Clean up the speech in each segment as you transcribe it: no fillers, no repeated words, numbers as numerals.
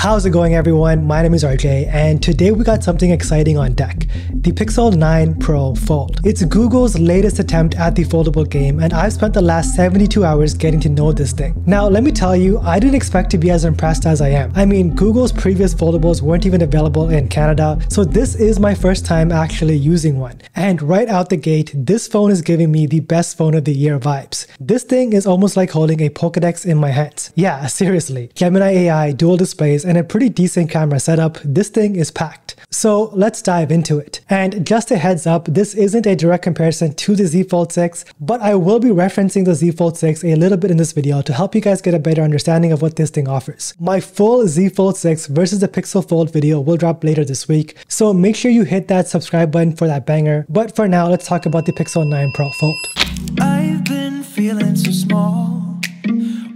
How's it going, everyone? My name is RJ, and today we got something exciting on deck. The Pixel 9 Pro Fold. It's Google's latest attempt at the foldable game, and I've spent the last 72 hours getting to know this thing. Now, let me tell you, I didn't expect to be as impressed as I am. I mean, Google's previous foldables weren't even available in Canada, so this is my first time actually using one. And right out the gate, this phone is giving me the best phone of the year vibes. This thing is almost like holding a Pokédex in my hands. Yeah, seriously. Gemini AI, dual displays, and a pretty decent camera setup. This thing is packed. So let's dive into it. And just a heads up, this isn't a direct comparison to the Z Fold 6, but I will be referencing the Z Fold 6 a little bit in this video to help you guys get a better understanding of what this thing offers. My full Z Fold 6 versus the Pixel Fold video will drop later this week, so make sure you hit that subscribe button for that banger. But for now, let's talk about the Pixel 9 Pro Fold. I've been feeling so small.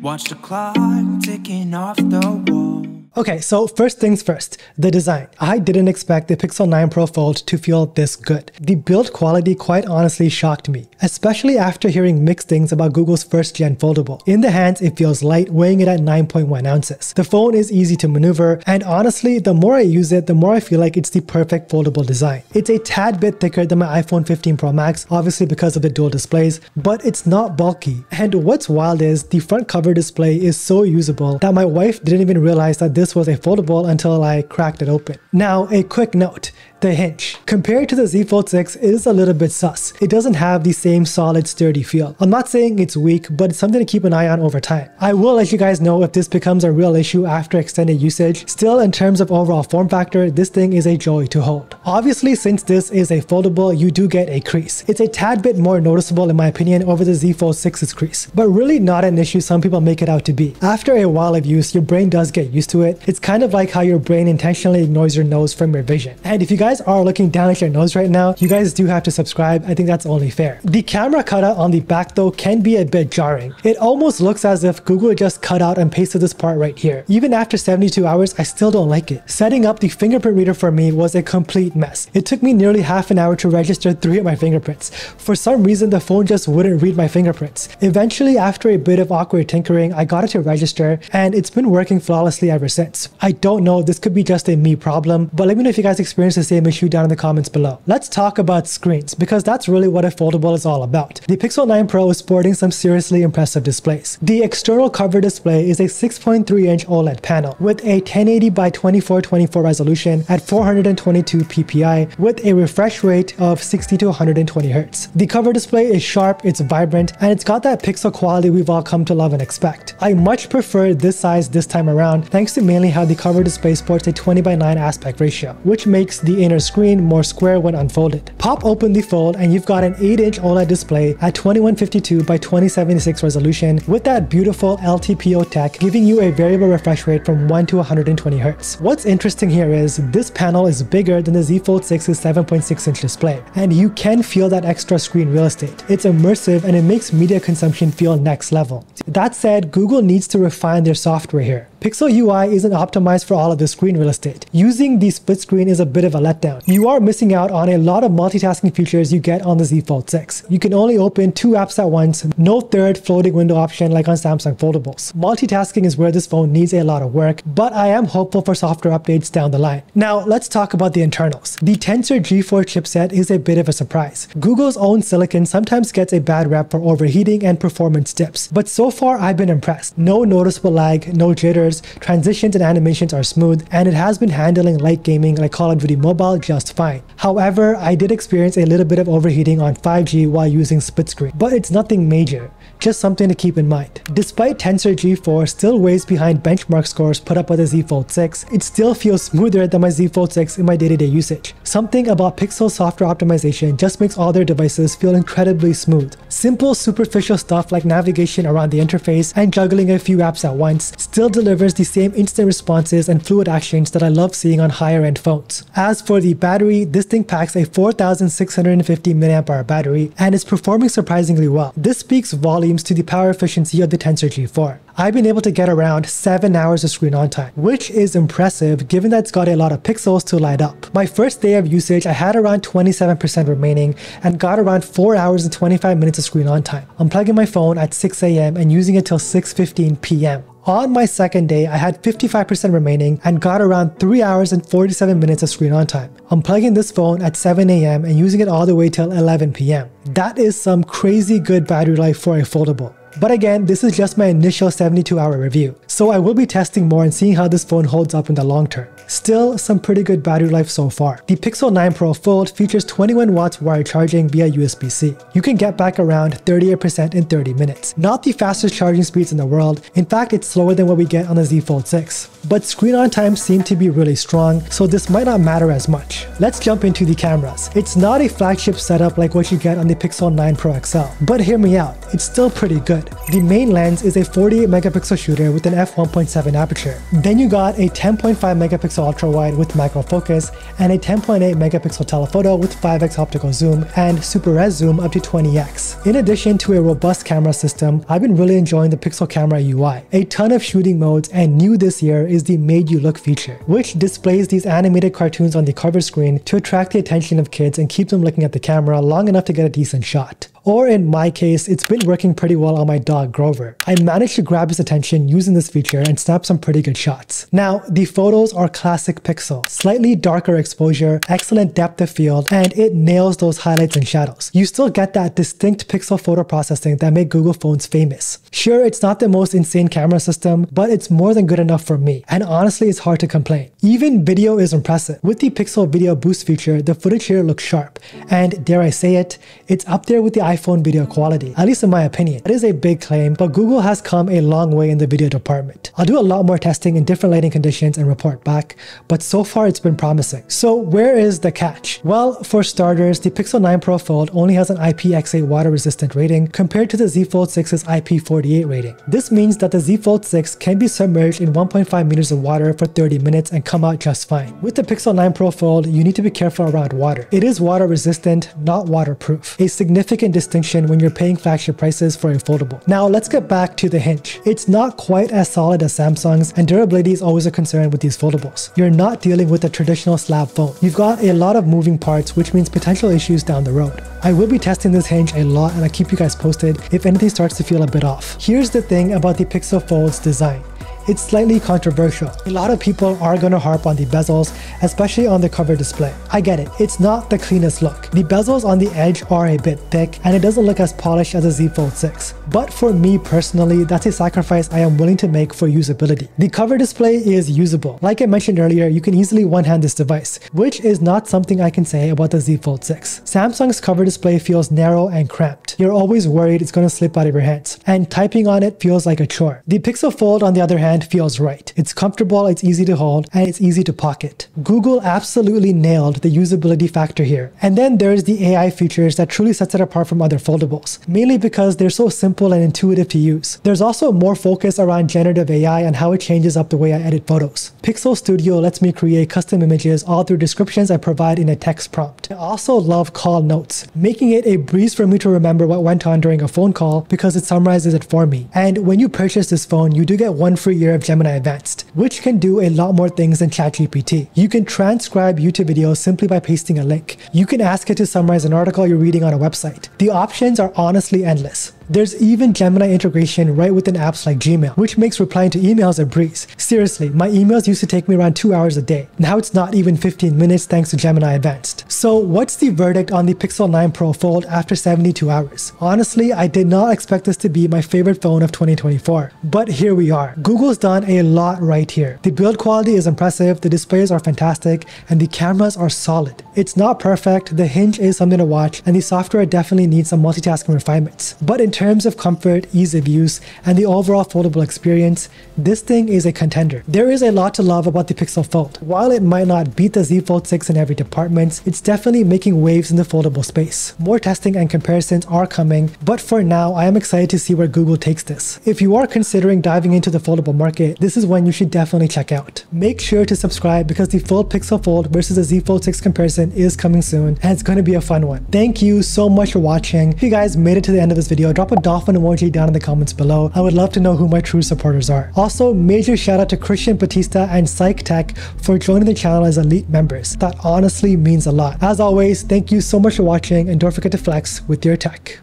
Watch the clock ticking off the wall. Okay, so first things first, the design. I didn't expect the Pixel 9 Pro Fold to feel this good. The build quality quite honestly shocked me, especially after hearing mixed things about Google's first gen foldable. In the hands, it feels light, weighing it at 9.1 ounces. The phone is easy to maneuver, and honestly, the more I use it, the more I feel like it's the perfect foldable design. It's a tad bit thicker than my iPhone 15 Pro Max, obviously because of the dual displays, but it's not bulky. And what's wild is the front cover display is so usable that my wife didn't even realize that this was a foldable until I cracked it open. Now, a quick note. The hinge. Compared to the Z Fold 6, it is a little bit sus. It doesn't have the same solid, sturdy feel. I'm not saying it's weak, but it's something to keep an eye on over time. I will let you guys know if this becomes a real issue after extended usage. Still, in terms of overall form factor, this thing is a joy to hold. Obviously, since this is a foldable, you do get a crease. It's a tad bit more noticeable in my opinion over the Z Fold 6's crease, but really not an issue some people make it out to be. After a while of use, your brain does get used to it. It's kind of like how your brain intentionally ignores your nose from your vision. And if you guys are looking down at your nose right now, you guys do have to subscribe. I think that's only fair. The camera cutout on the back though can be a bit jarring. It almost looks as if Google just cut out and pasted this part right here. Even after 72 hours, I still don't like it. Setting up the fingerprint reader for me was a complete mess. It took me nearly half an hour to register 3 of my fingerprints. For some reason, the phone just wouldn't read my fingerprints. Eventually, after a bit of awkward tinkering, I got it to register, and it's been working flawlessly ever since. I don't know, this could be just a me problem, but let me know if you guys experience the same issue down in the comments below. Let's talk about screens, because that's really what a foldable is all about. The Pixel 9 Pro is sporting some seriously impressive displays. The external cover display is a 6.3-inch OLED panel with a 1080 by 2424 resolution at 422 ppi with a refresh rate of 60 to 120 Hz. The cover display is sharp, it's vibrant, and it's got that pixel quality we've all come to love and expect. I much prefer this size this time around, thanks to mainly how the cover display sports a 20:9 aspect ratio, which makes the inner screen more square when unfolded. Pop open the fold and you've got an 8-inch OLED display at 2152 by 2076 resolution with that beautiful LTPO tech giving you a variable refresh rate from 1 to 120 Hz. What's interesting here is this panel is bigger than the Z Fold 6's 7.6-inch display, and you can feel that extra screen real estate. It's immersive and it makes media consumption feel next level. That said, Google needs to refine their software here. Pixel UI isn't optimized for all of the screen real estate. Using the split screen is a bit of a letdown. You are missing out on a lot of multitasking features you get on the Z Fold 6. You can only open 2 apps at once, no third floating window option like on Samsung foldables. Multitasking is where this phone needs a lot of work, but I am hopeful for software updates down the line. Now, let's talk about the internals. The Tensor G4 chipset is a bit of a surprise. Google's own silicon sometimes gets a bad rep for overheating and performance dips, but so far I've been impressed. No noticeable lag, no jitters, transitions and animations are smooth, and it has been handling light gaming like Call of Duty Mobile just fine. However, I did experience a little bit of overheating on 5G while using split screen, but it's nothing major. Just something to keep in mind. Despite Tensor G4 still weighs behind benchmark scores put up by the Z Fold 6, it still feels smoother than my Z Fold 6 in my day-to-day usage. Something about Pixel software optimization just makes all their devices feel incredibly smooth. Simple, superficial stuff like navigation around the interface and juggling a few apps at once still delivers the same instant responses and fluid actions that I love seeing on higher-end phones. As for the battery, this thing packs a 4650 mAh battery and is performing surprisingly well. This speaks volumes to the power efficiency of the Tensor G4. I've been able to get around 7 hours of screen on time, which is impressive given that it's got a lot of pixels to light up. My first day of usage, I had around 27% remaining and got around 4 hours and 25 minutes of screen on time. I'm plugging my phone at 6 AM and using it till 6:15 PM. On my second day, I had 55% remaining and got around 3 hours and 47 minutes of screen on time. Unplugging this phone at 7 AM and using it all the way till 11 PM. That is some crazy good battery life for a foldable. But again, this is just my initial 72-hour review, so I will be testing more and seeing how this phone holds up in the long term. Still, some pretty good battery life so far. The Pixel 9 Pro Fold features 21 watts wired charging via USB-C. You can get back around 38% in 30 minutes. Not the fastest charging speeds in the world, in fact it's slower than what we get on the Z Fold 6. But screen on time seemed to be really strong, so this might not matter as much. Let's jump into the cameras. It's not a flagship setup like what you get on the Pixel 9 Pro XL, but hear me out, it's still pretty good. The main lens is a 48 megapixel shooter with an f1.7 aperture. Then you got a 10.5 megapixel ultra wide with macro focus and a 10.8 megapixel telephoto with 5x optical zoom and super res zoom up to 20x. In addition to a robust camera system, I've been really enjoying the Pixel camera UI. A ton of shooting modes, and new this year is the Made You Look feature, which displays these animated cartoons on the cover screen to attract the attention of kids and keep them looking at the camera long enough to get a decent shot. Or in my case, it's been working pretty well on my dog Grover. I managed to grab his attention using this feature and snap some pretty good shots. Now, the photos are classic Pixel. Slightly darker exposure, excellent depth of field, and it nails those highlights and shadows. You still get that distinct Pixel photo processing that made Google phones famous. Sure, it's not the most insane camera system, but it's more than good enough for me, and honestly, it's hard to complain. Even video is impressive. With the Pixel Video Boost feature, the footage here looks sharp, and dare I say it, it's up there with the iPhone video quality, at least in my opinion. It is a big claim, but Google has come a long way in the video department. I'll do a lot more testing in different lighting conditions and report back, but so far it's been promising. So where is the catch? Well, for starters, the Pixel 9 Pro Fold only has an IPX8 water resistant rating compared to the Z Fold 6's IP48 rating. This means that the Z Fold 6 can be submerged in 1.5 meters of water for 30 minutes and come out just fine. With the Pixel 9 Pro Fold, you need to be careful around water. It is water resistant, not waterproof. A significant distinction when you're paying flagship prices for a foldable. Now let's get back to the hinge. It's not quite as solid as Samsung's, and durability is always a concern with these foldables. You're not dealing with a traditional slab phone. You've got a lot of moving parts, which means potential issues down the road. I will be testing this hinge a lot, and I'll keep you guys posted if anything starts to feel a bit off. Here's the thing about the Pixel Fold's design. It's slightly controversial. A lot of people are going to harp on the bezels, especially on the cover display. I get it, it's not the cleanest look. The bezels on the edge are a bit thick and it doesn't look as polished as a Z Fold 6. But for me personally, that's a sacrifice I am willing to make for usability. The cover display is usable. Like I mentioned earlier, you can easily one-hand this device, which is not something I can say about the Z Fold 6. Samsung's cover display feels narrow and cramped. You're always worried it's going to slip out of your hands, and typing on it feels like a chore. The Pixel Fold, on the other hand, feels right. It's comfortable, it's easy to hold, and it's easy to pocket. Google absolutely nailed the usability factor here. And then there's the AI features that truly sets it apart from other foldables, mainly because they're so simple and intuitive to use. There's also more focus around generative AI and how it changes up the way I edit photos. Pixel Studio lets me create custom images all through descriptions I provide in a text prompt. I also love call notes, making it a breeze for me to remember what went on during a phone call because it summarizes it for me. And when you purchase this phone, you do get 1 free year of Gemini Advanced, which can do a lot more things than ChatGPT. You can transcribe YouTube videos simply by pasting a link. You can ask it to summarize an article you're reading on a website. The options are honestly endless. There's even Gemini integration right within apps like Gmail, which makes replying to emails a breeze. Seriously, my emails used to take me around 2 hours a day. Now it's not even 15 minutes thanks to Gemini Advanced. So what's the verdict on the Pixel 9 Pro Fold after 72 hours? Honestly, I did not expect this to be my favorite phone of 2024, but here we are. Google's done a lot right here. The build quality is impressive, the displays are fantastic, and the cameras are solid. It's not perfect, the hinge is something to watch, and the software definitely needs some multitasking refinements. But in terms of comfort, ease of use, and the overall foldable experience, this thing is a contender. There is a lot to love about the Pixel Fold. While it might not beat the Z Fold 6 in every department, it's definitely making waves in the foldable space. More testing and comparisons are coming, but for now, I am excited to see where Google takes this. If you are considering diving into the foldable market, this is one you should definitely check out. Make sure to subscribe because the full Pixel Fold versus the Z Fold 6 comparison is coming soon, and it's going to be a fun one. Thank you so much for watching. If you guys made it to the end of this video, drop a dolphin emoji down in the comments below. I would love to know who my true supporters are. Also, major shout out to Christian Batista and Psych Tech for joining the channel as elite members. That honestly means a lot. As always, thank you so much for watching, and don't forget to flex with your tech.